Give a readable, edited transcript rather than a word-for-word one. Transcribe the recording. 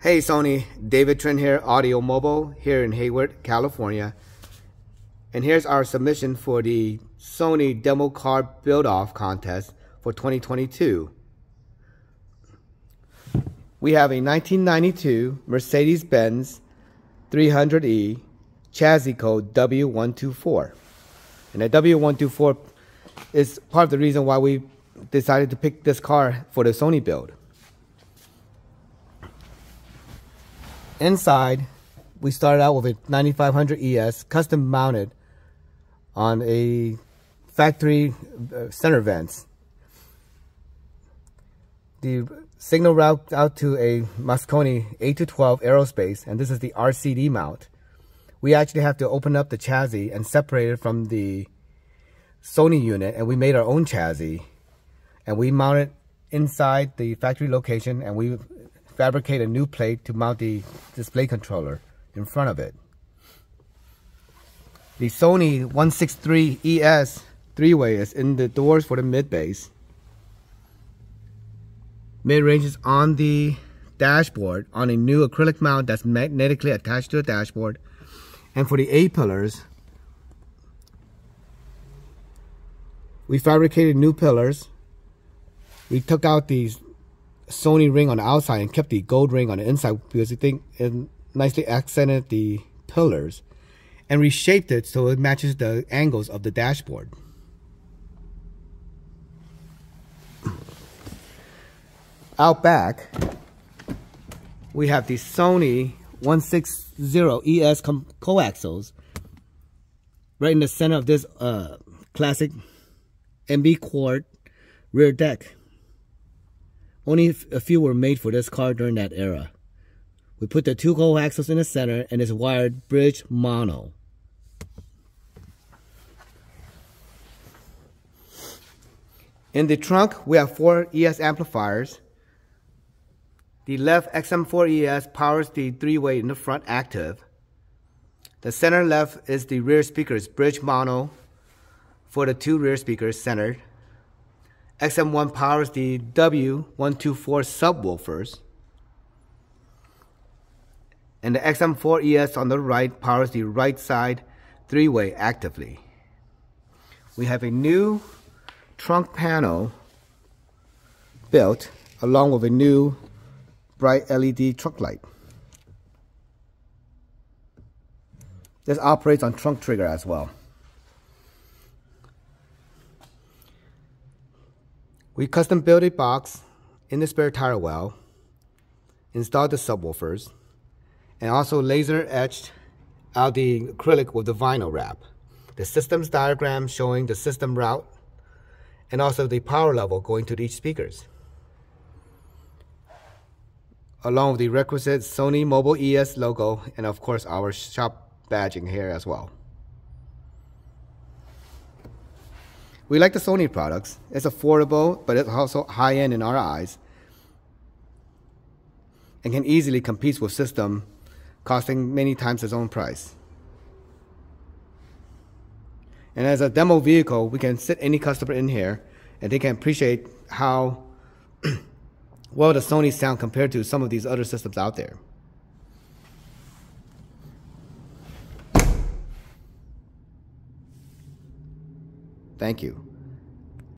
Hey Sony, David Trent here, Audiomobile here in Hayward, California. And here's our submission for the Sony Demo Car Build-Off Contest for 2022. We have a 1992 Mercedes-Benz 300e chassis code W124. And the W124 is part of the reason why we decided to pick this car for the Sony build. Inside, we started out with a 9500 ES custom mounted on a factory center vents. The signal route out to a Moscone 8-12 aerospace, and this is the RCD mount. We actually have to open up the chassis and separate it from the Sony unit, and we made our own chassis. And we mount it inside the factory location, and we fabricate a new plate to mount the display controller in front of it. The Sony 163 ES three-way is in the doors for the mid-base. Mid-range is on the dashboard on a new acrylic mount that's magnetically attached to the dashboard. And for the A-pillars, we fabricated new pillars. We took out these Sony ring on the outside and kept the gold ring on the inside because we think it nicely accented the pillars, and reshaped it so it matches the angles of the dashboard. Out back, we have the Sony 160 ES coaxials right in the center of this classic MB quad rear deck. Only a few were made for this car during that era. We put the two coaxials in the center and it's wired bridge mono. In the trunk, we have 4 ES amplifiers. The left XM4 ES powers the three-way in the front active. The center left is the rear speakers bridge mono for the 2 rear speakers centered. XM1 powers the W124 subwoofers. And the XM4 ES on the right powers the right side three-way actively. We have a new trunk panel built along with a new bright LED trunk light. This operates on trunk trigger as well. We custom built a box in the spare tire well, installed the subwoofers, and also laser etched out the acrylic with the vinyl wrap. The systems diagram showing the system route and also the power level going to each speakers, along with the requisite Sony Mobile ES logo and of course our shop badging here as well. We like the Sony products. It's affordable, but it's also high-end in our eyes, and can easily compete with system costing many times its own price. And as a demo vehicle, we can sit any customer in here and they can appreciate how well the Sony sound compared to some of these other systems out there. Thank you.